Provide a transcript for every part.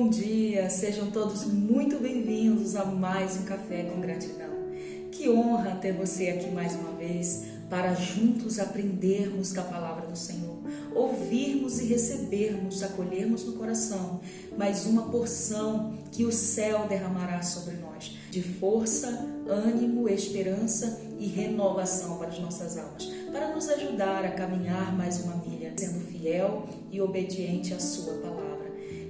bom dia, sejam todos muito bem-vindos a mais um Café com Gratidão. Que honra ter você aqui mais uma vez para juntos aprendermos da palavra do Senhor, ouvirmos e recebermos, acolhermos no coração mais uma porção que o céu derramará sobre nós, de força, ânimo, esperança e renovação para as nossas almas, para nos ajudar a caminhar mais uma milha, sendo fiel e obediente à sua palavra.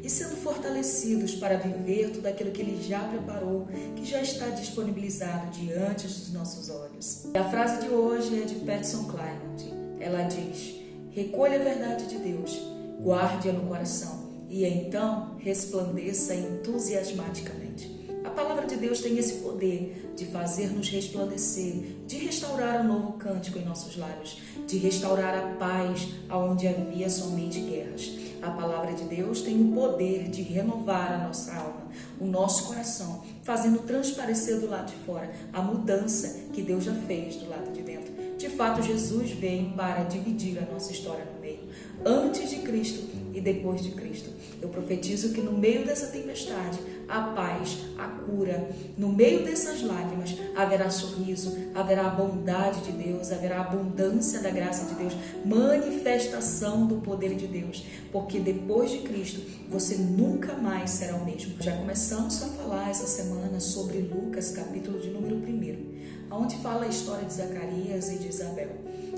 E sendo fortalecidos para viver tudo aquilo que Ele já preparou, que já está disponibilizado diante dos nossos olhos. E a frase de hoje é de Patson Clement. Ela diz: recolha a verdade de Deus, guarde-a no coração e então resplandeça entusiasmaticamente. A palavra de Deus tem esse poder de fazer-nos resplandecer, de restaurar um novo cântico em nossos lábios, de restaurar a paz aonde havia somente guerras. A palavra de Deus tem o poder de renovar a nossa alma, o nosso coração, fazendo transparecer do lado de fora a mudança que Deus já fez do lado de dentro. De fato, Jesus veio para dividir a nossa história no meio, antes de Cristo e depois de Cristo. Eu profetizo que no meio dessa tempestade, a paz, a cura, no meio dessas lágrimas, haverá sorriso, haverá a bondade de Deus, haverá a abundância da graça de Deus, manifestação do poder de Deus, porque depois de Cristo, você nunca mais será o mesmo. Já começamos a falar essa semana sobre Lucas, capítulo de número 1, onde fala a história de Zacarias e de Isabel,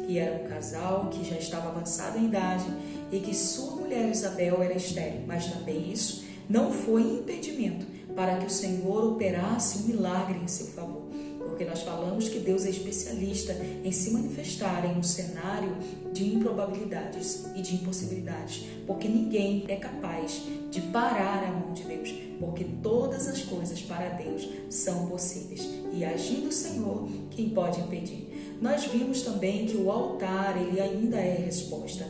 que era um casal que já estava avançado em idade e que sua mulher Isabel era estéril, mas também isso não foi impedimento para que o Senhor operasse um milagre em seu favor, porque nós falamos que Deus é especialista em se manifestar em um cenário de improbabilidades e de impossibilidades, porque ninguém é capaz de parar a mão de Deus, porque todas as coisas para Deus são possíveis, e agindo o Senhor, quem pode impedir? Nós vimos também que o altar, ele ainda é resposta.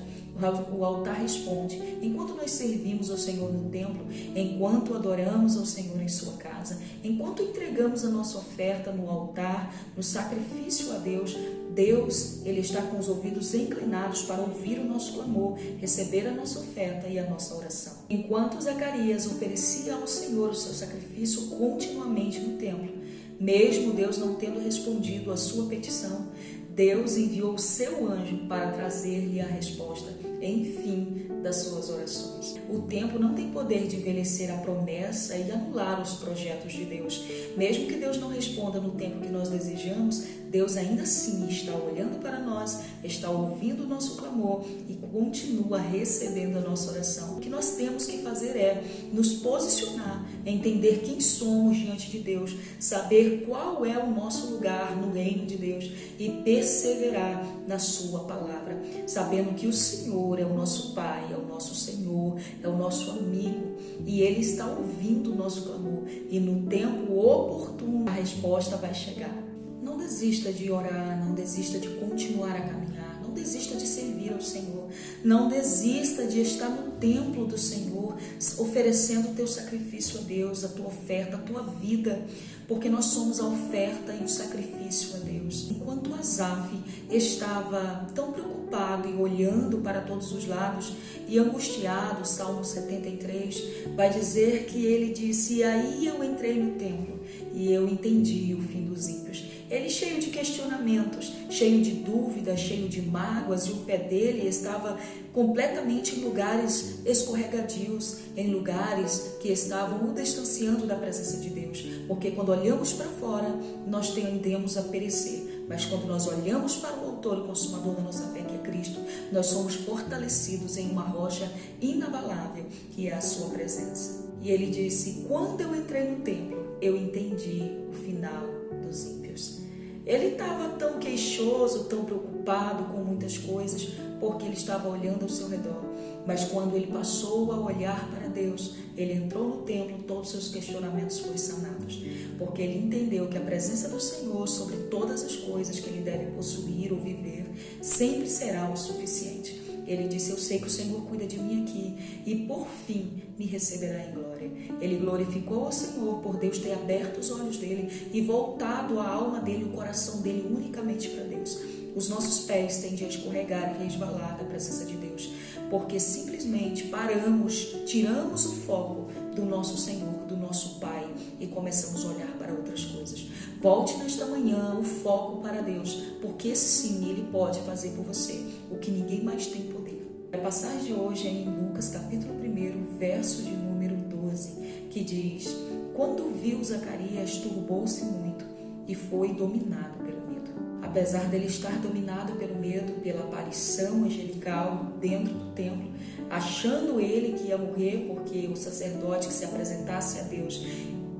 O altar responde. Enquanto nós servimos ao Senhor no templo, enquanto adoramos ao Senhor em sua casa, enquanto entregamos a nossa oferta no altar, no sacrifício a Deus, Deus, Ele está com os ouvidos inclinados para ouvir o nosso clamor, receber a nossa oferta e a nossa oração. Enquanto Zacarias oferecia ao Senhor o seu sacrifício continuamente no templo, mesmo Deus não tendo respondido à sua petição, Deus enviou o seu anjo para trazer-lhe a resposta, enfim, das suas orações. O tempo não tem poder de envelhecer a promessa e anular os projetos de Deus. Mesmo que Deus não responda no tempo que nós desejamos, Deus ainda assim está olhando para nós, está ouvindo o nosso clamor e continua recebendo a nossa oração. O que nós temos que fazer é nos posicionar, entender quem somos diante de Deus, saber qual é o nosso lugar no reino de Deus e perseverar na sua palavra, sabendo que o Senhor é o nosso Pai, é o nosso Senhor, é o nosso amigo e Ele está ouvindo o nosso clamor e no tempo oportuno a resposta vai chegar. Não desista de orar, não desista de continuar a caminhar, não desista de servir ao Senhor, não desista de estar no templo do Senhor, oferecendo o teu sacrifício a Deus, a tua oferta, a tua vida, porque nós somos a oferta e o sacrifício a Deus. Enquanto Asaf estava tão preocupado e olhando para todos os lados e angustiado, Salmo 73 vai dizer que ele disse: e aí eu entrei no templo e eu entendi o fim dos ímpios. Ele cheio de questionamentos, cheio de dúvidas, cheio de mágoas, e o pé dele estava completamente em lugares escorregadios, em lugares que estavam o distanciando da presença de Deus. Porque quando olhamos para fora, nós tendemos a perecer. Mas quando nós olhamos para o autor e consumador da nossa fé, que é Cristo, nós somos fortalecidos em uma rocha inabalável, que é a sua presença. E ele disse: quando eu entrei no templo, eu entendi o final dos ímpios. Ele estava tão queixoso, tão preocupado com muitas coisas, porque ele estava olhando ao seu redor. Mas quando ele passou a olhar para Deus, ele entrou no templo, todos os seus questionamentos foram sanados, porque ele entendeu que a presença do Senhor sobre todas as coisas que ele deve possuir ou viver, sempre será o suficiente. Ele disse: eu sei que o Senhor cuida de mim aqui e por fim me receberá em glória. Ele glorificou ao Senhor por Deus ter aberto os olhos dele e voltado a alma dele, o coração dele unicamente para Deus. Os nossos pés tendem a escorregar e resvalar da presença de Deus, porque simplesmente paramos, tiramos o foco do nosso Senhor, do nosso Pai, e começamos a olhar para outras coisas. Volte nesta manhã o foco para Deus, porque sim, Ele pode fazer por você o que ninguém mais tem poder. A passagem de hoje é em Lucas capítulo 1, verso de número 12, que diz: quando viu Zacarias, turbou-se muito e foi dominado pelo medo. Apesar dele estar dominado pelo medo, pela aparição angelical dentro do templo, achando ele que ia morrer porque o sacerdote que se apresentasse a Deus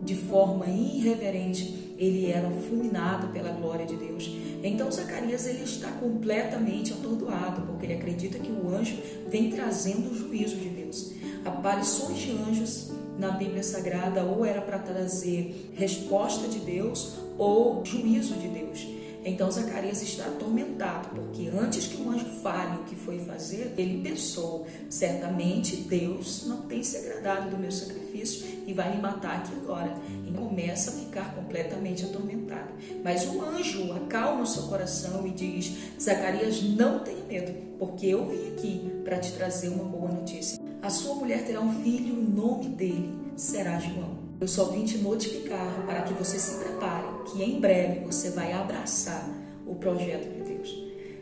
de forma irreverente, ele era fulminado pela glória de Deus. Então Zacarias ele está completamente atordoado, porque ele acredita que o anjo vem trazendo o juízo de Deus. Aparições de anjos na Bíblia Sagrada ou era para trazer resposta de Deus ou juízo de Deus. Então Zacarias está atormentado, porque antes que o anjo fale o que foi fazer, ele pensou: certamente Deus não tem se agradado do meu sacrifício e vai me matar aqui agora. E começa a ficar completamente atormentado. Mas o anjo acalma o seu coração e diz: Zacarias, não tenha medo, porque eu vim aqui para te trazer uma boa notícia. A sua mulher terá um filho e o nome dele será João. Eu só vim te notificar para que você se prepare, que em breve você vai abraçar o projeto de Deus.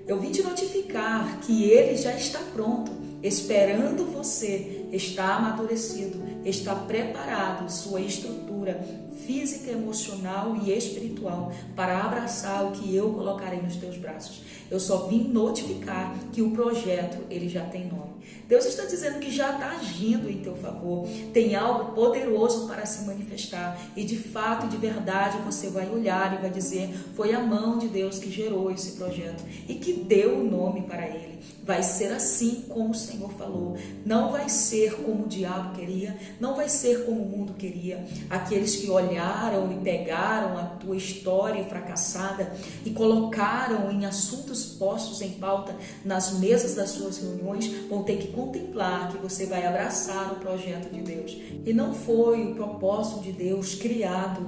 Eu vim te notificar que ele já está pronto, esperando você, está amadurecido, está preparado, sua estrutura física, emocional e espiritual para abraçar o que eu colocarei nos teus braços. Eu só vim notificar que o projeto, ele já tem nome. Deus está dizendo que já está agindo em teu favor. Tem algo poderoso para se manifestar. E de fato, de verdade, você vai olhar e vai dizer: foi a mão de Deus que gerou esse projeto e que deu o nome para ele. Vai ser assim como o Senhor falou. Não vai ser como o diabo queria. Não vai ser como o mundo queria. Aqueles que olharam e pegaram a tua história fracassada e colocaram em assuntos postos em pauta nas mesas das suas reuniões vão ter que contemplar que você vai abraçar o projeto de Deus. E não foi o propósito de Deus criado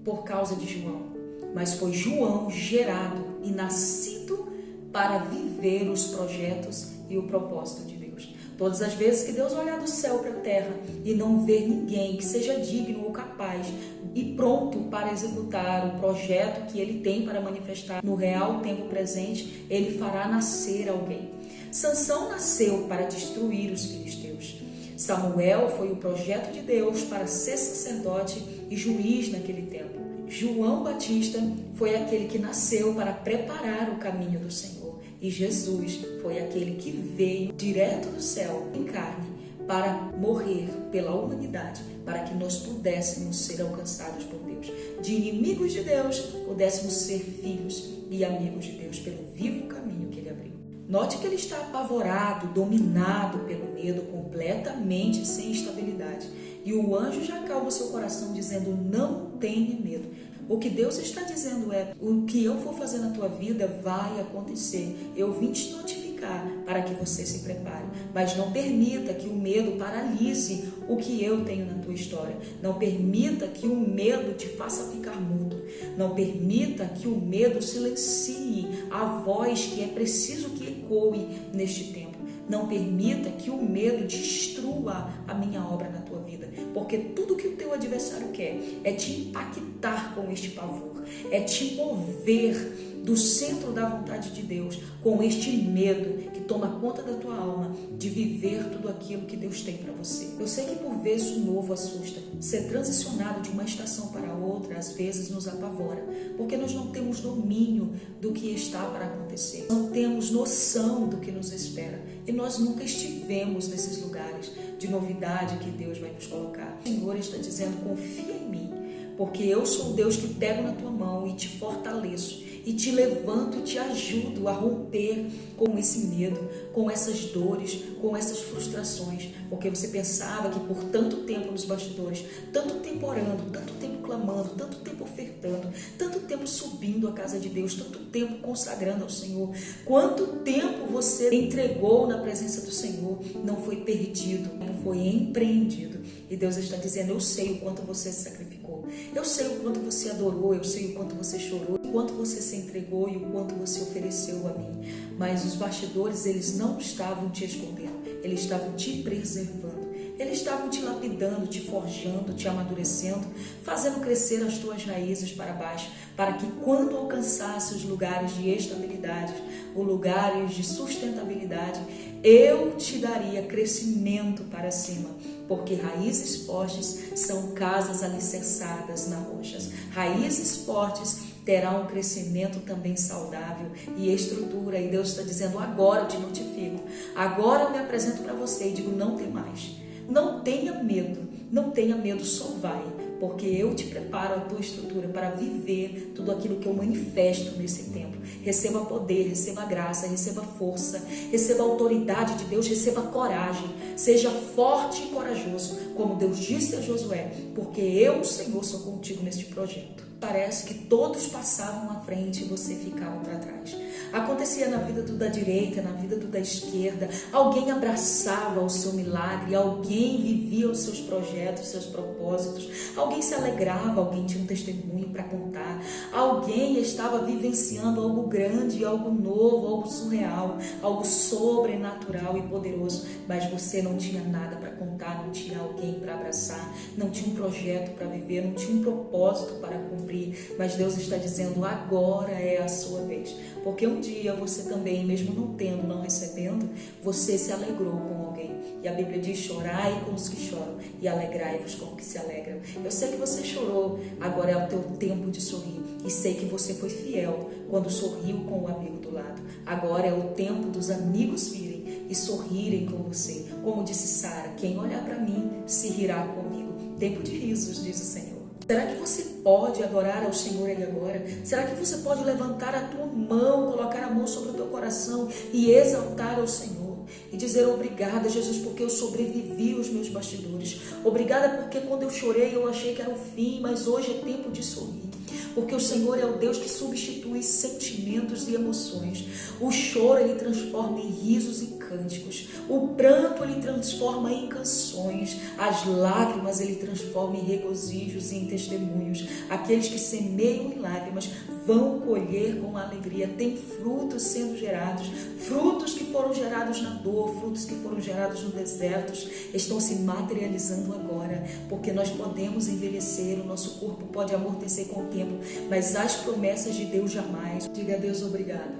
por causa de João, mas foi João gerado e nascido para viver os projetos e o propósito de Deus. Todas as vezes que Deus olhar do céu para a terra e não ver ninguém que seja digno ou capaz e pronto para executar o projeto que ele tem para manifestar no real tempo presente, ele fará nascer alguém. Sansão nasceu para destruir os filisteus. Samuel foi o projeto de Deus para ser sacerdote e juiz naquele tempo. João Batista foi aquele que nasceu para preparar o caminho do Senhor. E Jesus foi aquele que veio direto do céu em carne para morrer pela humanidade, para que nós pudéssemos ser alcançados por Deus. De inimigos de Deus, pudéssemos ser filhos e amigos de Deus pelo vivo caminho que ele abriu. Note que ele está apavorado, dominado pelo medo, completamente sem estabilidade. E o anjo já acalma o seu coração dizendo: não tenha medo. O que Deus está dizendo é: o que eu for fazer na tua vida vai acontecer. Eu vim te notificar para que você se prepare. Mas não permita que o medo paralise o que eu tenho na tua história. Não permita que o medo te faça ficar mudo. Não permita que o medo silencie a voz que é preciso que ecoe neste tempo. Não permita que o medo destrua a minha obra na tua vida, porque tudo que o teu adversário quer é te impactar com este pavor, é te mover do centro da vontade de Deus com este medo que toma conta da tua alma de viver tudo aquilo que Deus tem para você. Eu sei que por vezes o novo assusta. Ser transicionado de uma estação para outra às vezes nos apavora, porque nós não temos domínio do que está para acontecer, não temos noção do que nos espera e nós nunca estivemos nesses lugares de novidade que Deus vai nos colocar. O Senhor está dizendo: confia em mim, porque eu sou o Deus que pego na tua mão e te fortaleço e te levanto e te ajudo a romper com esse medo, com essas dores, com essas frustrações, porque você pensava que por tanto tempo nos bastidores, tanto tempo orando, tanto tempo clamando, tanto tempo ofertando, tanto tempo subindo à casa de Deus, tanto tempo consagrando ao Senhor, quanto tempo você entregou na presença do Senhor, não foi perdido, não foi empreendido. E Deus está dizendo: eu sei o quanto você se sacrificou, eu sei o quanto você adorou, eu sei o quanto você chorou, o quanto você se entregou e o quanto você ofereceu a mim. Mas os bastidores, eles não estavam te escondendo, eles estavam te preservando. Eles estavam te lapidando, te forjando, te amadurecendo, fazendo crescer as tuas raízes para baixo, para que quando alcançasse os lugares de estabilidade, os lugares de sustentabilidade, eu te daria crescimento para cima, porque raízes fortes são casas alicerçadas nas rochas. Raízes fortes terá um crescimento também saudável e estrutura. E Deus está dizendo, agora eu te notifico, agora eu me apresento para você e digo, não tem mais. Não tenha medo, só vai, porque eu te preparo a tua estrutura para viver tudo aquilo que eu manifesto nesse tempo. Receba poder, receba graça, receba força, receba autoridade de Deus, receba coragem. Seja forte e corajoso, como Deus disse a Josué, porque eu, Senhor, sou contigo neste projeto. Parece que todos passavam à frente e você ficava para trás. Acontecia na vida do da direita, na vida do da esquerda. Alguém abraçava o seu milagre, alguém vivia os seus projetos, os seus propósitos. Alguém se alegrava, alguém tinha um testemunho para contar. Alguém estava vivenciando algo grande, algo novo, algo surreal, algo sobrenatural e poderoso. Mas você não tinha nada para contar, não tinha alguém para abraçar, não tinha um projeto para viver, não tinha um propósito para cumprir. Mas Deus está dizendo, agora é a sua vez. Porque um dia você também, mesmo não tendo, não recebendo, você se alegrou com alguém. E a Bíblia diz, chorai com os que choram e alegrai-vos com os que se alegram. Eu sei que você chorou, agora é o teu tempo de sorrir. E sei que você foi fiel quando sorriu com o amigo do lado. Agora é o tempo dos amigos virem e sorrirem com você. Como disse Sara, quem olhar para mim se rirá comigo. Tempo de risos, diz o Senhor. Será que você pode adorar ao Senhor aí agora? Será que você pode levantar a tua mão, colocar a mão sobre o teu coração e exaltar ao Senhor? E dizer obrigada, Jesus, porque eu sobrevivi aos meus bastidores. Obrigada porque quando eu chorei eu achei que era o fim, mas hoje é tempo de sorrir. Porque o Senhor é o Deus que substitui sentimentos e emoções. O choro Ele transforma em risos e cânticos. O pranto Ele transforma em canções. As lágrimas Ele transforma em regozijos e em testemunhos. Aqueles que semeiam em lágrimas vão colher com alegria. Tem frutos sendo gerados. Frutos que foram gerados na dor, frutos que foram gerados no deserto, estão se materializando agora. Porque nós podemos envelhecer, o nosso corpo pode amortecer com o tempo, mas as promessas de Deus jamais. Diga a Deus obrigada,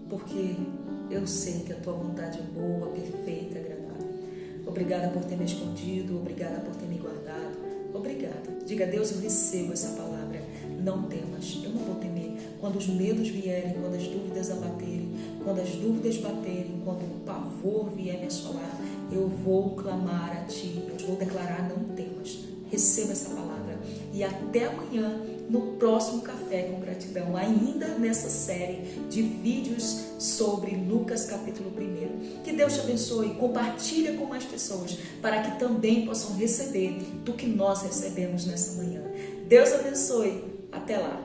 porque eu sei que a tua vontade é boa, perfeita, agradável. Obrigada por ter me escondido, obrigada por ter me guardado, obrigada. Diga a Deus, eu recebo essa palavra, não temas, eu não vou temer. Quando os medos vierem, quando as dúvidas abaterem, quando as dúvidas baterem, quando o pavor vier me assolar, eu vou clamar a ti, eu vou declarar, não temas. Receba essa palavra e até amanhã no próximo Café com Gratidão, ainda nessa série de vídeos sobre Lucas capítulo 1. Que Deus te abençoe, compartilha com mais pessoas para que também possam receber do que nós recebemos nessa manhã. Deus abençoe, até lá.